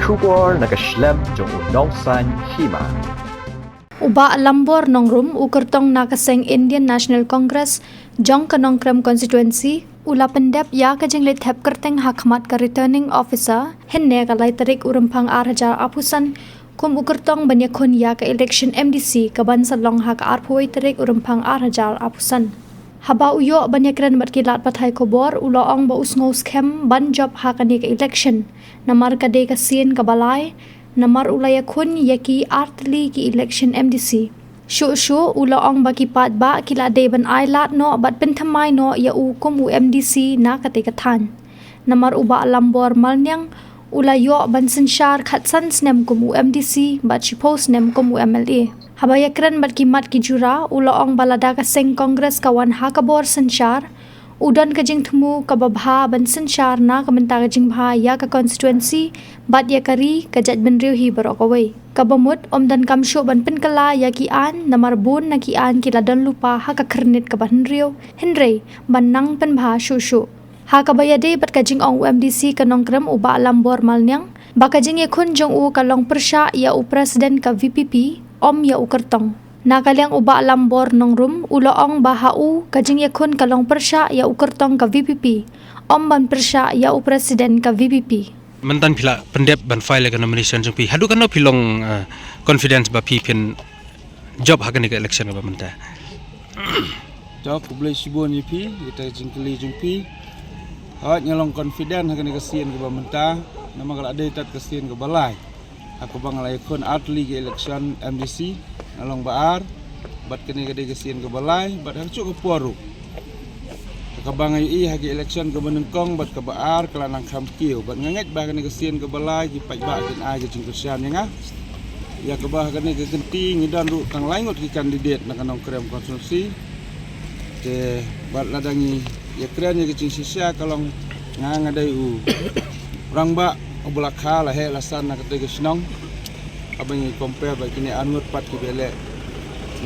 Shubor nakaslem jong unongsan hima. Uba lambor nongrum ukertong nakaseng Indian National Congress jong kanongkrem constituency ula pendep ya kajenglit hep kerteng hakmat ka returning officer henne kalai tarik urumpang arhajar apusan kum ukertong banyakun ya ka election MDC kaban salong hak arpoi tarik urumpang arhajar apusan. Haba uyo banyakran berkilat pathai kobor uloong ba usngau scam ban job hakani ka election namar kade ka sin ka balai namar ulaya kun yaki artli ki election MDC shu uloong baki pat ba kila de ban ailat no bat pentamai no ya u kum u MDC na kate kathan namar uba lambor malnyang ulayo ban sensyar khatsan snem kum u MDC bat chipos nem kum u MLA habayakran bat kimat ki jura uloong balada ka seng kongres kawan hakabor sensyar udan kajing thumu kababha ban sensyar na kamenta kajing bha ya ka constituency bat ya kari kajat benriu hi barokawai kabamut omdan kamsho ban penkala ya ki an namar bun na ki an ki ladan lupa ha ka kernit ka ban riu henrei ban nang pen bha shu ha ka bayade bat kajing ong UMDC kanongkrem uba lambor malnyang ba kajing yakun jong u kalong persya ya u presiden ka VPP om ya u kertong nakaliang uba lambor nongrum uloong bahau kajing yakun kalong persya ya u kertong ka VPP om ban persya ya u presiden ka VPP mentan pila pendep ban file ka nomination jong pi hadu kan no pilong confidence ba pi pin job hakan ka election ba menta job boleh sibon ni pi kita jingkeli jong pi hawat nyalong confident hakan ka sien ka ba menta nama kala ada tat ka sien ka balai aku bang lai kon atli ke election MDC along baar bat kini ka de ka sien ka balai bat harcu ka poru ka bang ai hagi election ka benengkong bat ka baar kelanang khamkiu bat nganget ba kini ka sien ka balai ki pai ba kin ai ka jingkersian ya ya ka ba kini ka genti ngidan ru tang laingot ki kandidat na kanong krem konstitusi te bat ladangi ya kren ya kecing sisa kalong ngangadai u orang ba obulakha la he lasan na kate gisnong abang compare ba kini anut pat ki bele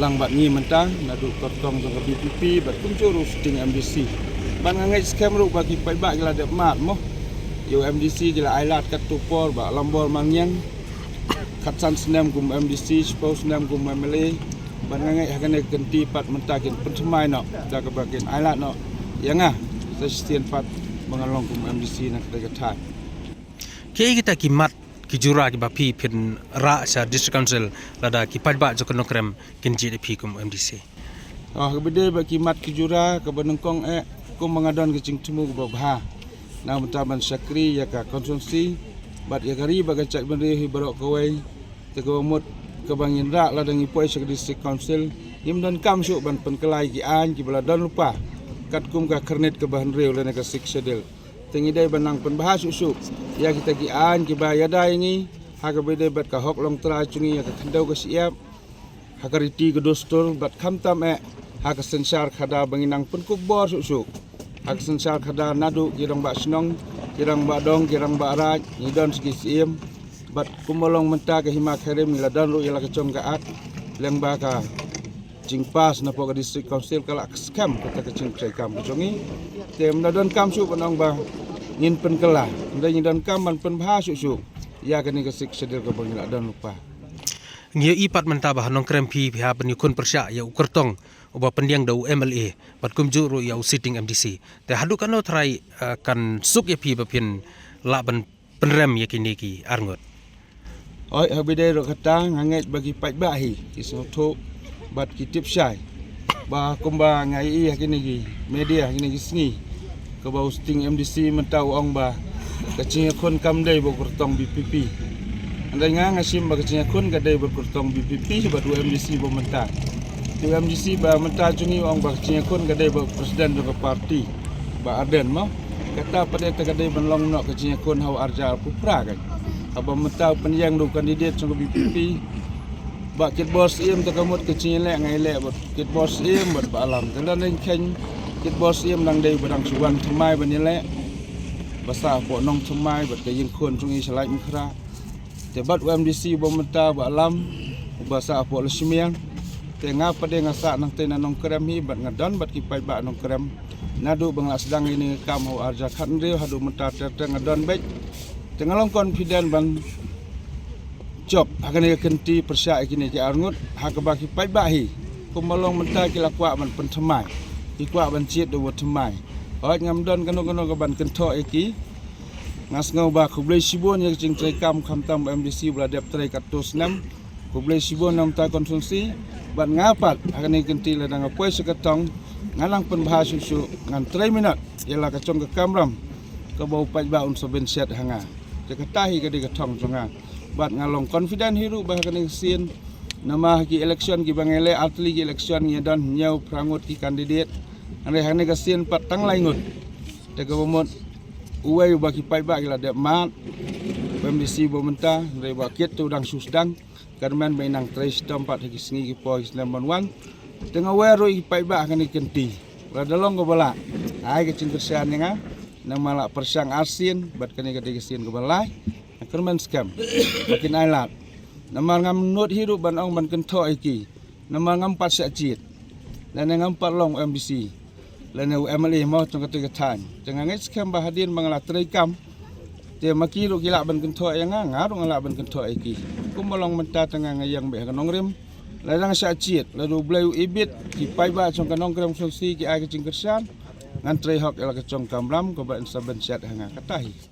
lang bat ni mentang na du kortong jong BPP bat kuncuru sting MDC ban ngai scam ru bagi pai ba gila de mat mo yo MDC gila ailat kat tupor ba lambor mangyang khatsan snem kum MDC suppose snem kum MLA ban ngai hakane genti pat mentakin pensemai no jaga bagian ailat no yanga sesien pat mengalong kum MDC na kata ke kita kimat ki jura ki bapi pin ra sa district council lada ki padba jo konokrem kin GDP kum MDC kebede ba kimat ki jura ke benengkong kum mengadon ke cingtemu ke babha na mentaban sakri ya ka konsumsi bat ya kari ba gacak benri hi barok kawai te komot ke bangin ra ladang ipoi sak district council yim don kam su ban penkelai ki an ki baladon lupa kat kum ka kernet ke bahan reu lena ka sik sedel tengidai banang penbahas usuk ya kita ki an ki ba yada ini haga bede bat ka hok long tra chungi ya ka khandau ka siap hakariti ke dostor bat khamtam haga sensar khada banginang penkuk bor usuk haga sensar khada nadu kirang ba snong kirang ba dong kirang ba raj ngidon sigi siem bat kumolong menta ka hima kharim miladan ru ila ka chong ka at leng ba ka jingpas na po ka district council kala scam kata ka ching trai kam chongi tem na don kam su panong ba ngin pen kala ndai don kam man pen bha su ya kani ka sik sedel ka bangila don lupa ngia ipat menta ba nong krem pi ha pen yukun persya ya ukertong oba pendiang dau MLA bat kum juru ya sitting MDC te hadu kan no try kan suk ya pi ba pin la ban penrem ya kini ki arngot oi habide ro kata nganget bagi pai ba hi iso tho bat kitip syai ba kumba ngai kini gi media kini gi sngi ke ba hosting MDC mentau ong ba kacing kon kam dai bo kurtong BPP andai ngasim ba kacing kon ga dai bo kurtong BPP ba du MDC bo menta tu MDC ba menta jungi ong ba kacing kon ga dai bo presiden do parti ba Arden mo kata pada ta ga dai ban long no kacing kon hau arja pupra kan aba menta penyang do kandidat song BPP ba kit bos im ta kamut kecil le ngai le bot kit bos im bot ba alam tanda ning ken kit bos im nang dei badang suwan thmai ban le basa po nong thmai bot ke yin khon sungi salai mkhra te bat UMDC bo menta ba alam basa po lesmiang te nga pade ngasa nang te nong krem hi bat ngadon bat ki pai ba nong krem nadu bangla sedang ini kam ho arja khan re hadu menta te ngadon bek tengalong confident ban job akan ia kenti persyak kini ke arngut hak baki pai bahi kumalong mentah kila kwa ban pentemai ki kwa ban chiet do temai oi ngam don kanu ka ban kento iki ngas ngau ba kublai sibon yang jing trai kam tam MDC bela dep trai katus 6 kublai sibon nam ta konsumsi ban ngapat akan ia kenti la dang apoi sekatong ngalang pen bahas susu ngan 3 minit ialah kacong ke kamram ke bau pai ba un soben set hanga katahi ke di katong jonga bat ngalong confident hiru bah kene sin nama ki election ki bangele atli ki election nya dan nyau prangut ki kandidat ane hane ka sin pat tang laingut te ka bomot uai ba ki pai ba ki la de mat MDC bomenta re ba ket tu dang susdang karman mainang trace tempat ki singi ki po Islam wan tengah weru ki pai ba kene kenti la dalong ko bala ai ke cingkersian nga nama la persang asin bat kene ka sin ko balai kerman scam makin alat nama ngam not hidup ban ong ban kento iki nama ngam pat sakjit dan ngam pat long MDC lan MLA mau tong ketika tan jangan scam bahadin mangala treikam te makiru gila ban kento yang ngarung ala ban kento iki kumolong menta tengah ngayang be kanong rem ladang sakjit lalu bleu ibit ki pai ba tong kanong krem solusi ki ai ke cingkersan ngan trei hok ela ke cong kamram ko ba saben set hanga katahi